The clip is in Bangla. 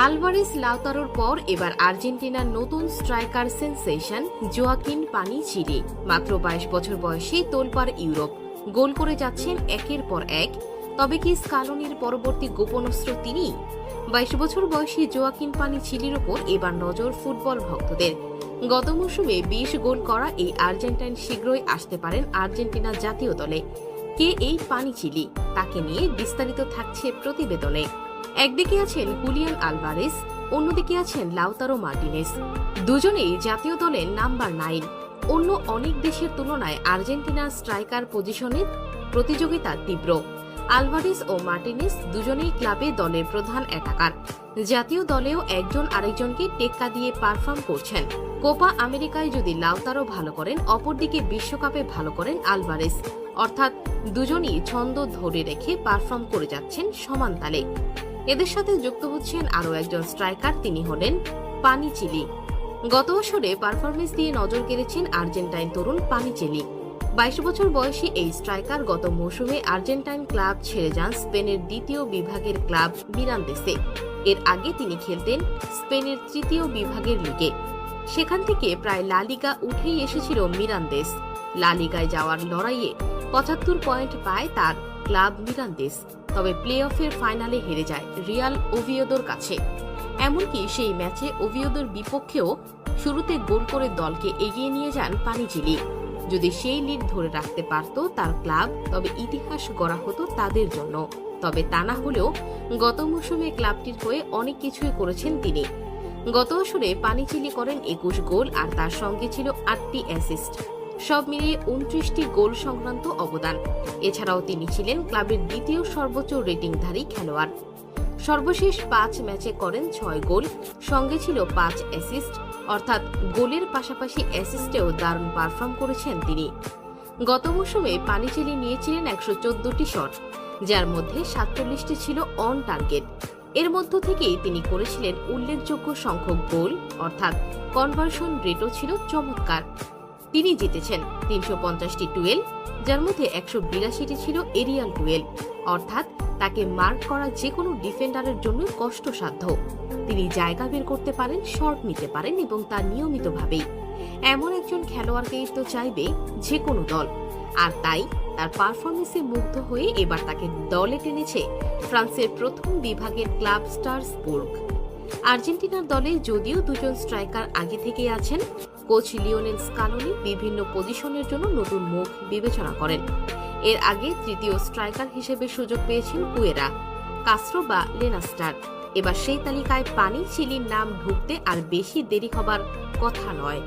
আলভারেজ লাউতারোর পর এবার আর্জেন্টিনার নতুন স্ট্রাইকার সেনসেশন জোয়াকিন পানিচিলি। মাত্র 22 বছর বয়সী তোলপাড় ইউরোপ, গোল করে যাচ্ছেন একের পর এক। তবে কি স্কালোনির পরবর্তী গোপনস্ত্র তিনি? 22 বছর বয়সী জোয়াকিন পানিচিলির ওপর এবার নজর ফুটবল ভক্তদের। গত মৌসুমে 20 গোল করা এই আর্জেন্টাইন শীঘ্রই আসতে পারেন আর্জেন্টিনা জাতীয় দলে। কে এই পানিচিলি, তাকে নিয়ে বিস্তারিত থাকছে প্রতিবেদনে। একদিকে আছেন হুলিয়ান আলভারেজ, অন্যদিকে আছেন লাউতারো মার্টিনেজ। দুজনেই জাতীয় দলের নাম্বার 9। অন্য অনেক দেশের তুলনায় আর্জেন্টিনার স্ট্রাইকার পজিশনের প্রতিযোগিতা তীব্র। আলভারেজ ও মার্টিনেজ দুজনেই ক্লাবে দলের প্রধান অ্যাটাকার। জাতীয় দলেও একজন আরেকজনকে টেক্কা দিয়ে পারফর্ম করছেন। কোপা আমেরিকায় যদি লাউতারো ভালো করেন, অপরদিকে বিশ্বকাপে ভালো করেন আলভারেজ। অর্থাৎ দুজনই ছন্দ ধরে রেখে পারফর্ম করে যাচ্ছেন সমান তালে। এদের সাথে যুক্ত হচ্ছেন আরও একজন স্ট্রাইকার, তিনি হলেন পানিচিলি। গত বছরে পারফরমেন্স দিয়ে নজর কেড়েছেন আর্জেন্টাইন তরুণ পানিচিলি। 22 বছর বয়সী এই স্ট্রাইকার গত মৌসুমে আর্জেন্টাইন ক্লাব ছেড়ে যান স্পেনের দ্বিতীয় বিভাগের ক্লাব মিরান্দেসে। এর আগে তিনি খেলতেন স্পেনের তৃতীয় বিভাগের লিগে। সেখান থেকে প্রায় লা লিগা উঠেই এসেছিল মিরান্দেস। লা লিগায় যাওয়ার লড়াইয়ে 75 পয়েন্ট পায় তার ক্লাব মিরান্দেস। তবে প্লে অফের ফাইনালে হেরে যায় রিয়াল ওভিয়েদোর কাছে। এমনকি সেই ম্যাচে ওভিয়েদোর বিপক্ষেও শুরুতে গোল করে দলকে এগিয়ে নিয়ে যান পানিচিলি। যদি সেই লিড ধরে রাখতে পারত তার ক্লাব, তবে ইতিহাস গড়া হতো তাদের জন্য। তবে তা না হলেও গত মৌসুমে ক্লাবটির হয়ে অনেক কিছুই করেছেন তিনি। গত আসরে পানিচিলি করেন 21 গোল, আর তার সঙ্গে ছিল 8টি অ্যাসিস্ট। সব মিলিয়ে 29টি গোল সংক্রান্ত অবদান। এছাড়াও তিনি ছিলেন ক্লাবের দ্বিতীয় সর্বোচ্চ রেটিংধারী খেলোয়াড়। সর্বশেষ 5 ম্যাচে করেন 6 গোল, সঙ্গে ছিল 5 অ্যাসিস্ট। অর্থাৎ গোলের পাশাপাশি অ্যাসিস্টেও দারুণ পারফর্ম করেছেন তিনি। গত মৌসুমে পানিচিলি নিয়েছিলেন 114টি শট, যার মধ্যে 47টি ছিল অন টার্গেট। এর মধ্য থেকেই তিনি করেছিলেন উল্লেখযোগ্য সংখ্যক গোল, অর্থাৎ কনভার্সন রেটও ছিল চমৎকার। তিনি জিতেছেন 350টি ডুয়েল, যার মধ্যে 182টি ছিল এরিয়াল ডুয়েল। অর্থাৎ তাকে মার্ক করা যে কোনো ডিফেন্ডারের জন্য কষ্টসাধ্য। তিনি জায়গা বের করতে পারেন, শট নিতে পারেন, এবং তা নিয়মিতভাবেই। এমন একজন খেলোয়াড়কেই তো চাইবে যে কোনো দল। আর তাই তার পারফরমেন্সে মুগ্ধ হয়ে এবার তাকে দলে টেনেছে ফ্রান্সের প্রথম বিভাগের ক্লাব স্ট্রাসবুর্গ। আর্জেন্টিনার দলে যদিও দুজন স্ট্রাইকার আগে থেকেই আছেন, কোচ লিওনেল স্কালোনি বিভিন্ন পজিশনের জন্য নতুন মুখ বিবেচনা করেন। এর আগে তৃতীয় স্ট্রাইকার হিসেবে সুযোগ পেয়েছেন কুয়েরা, কাস্ত্রো বা লেনাস্টার। এবার সেই তালিকায় পানিচিলির নাম ঢুকতে আর বেশি দেরি হবার কথা নয়।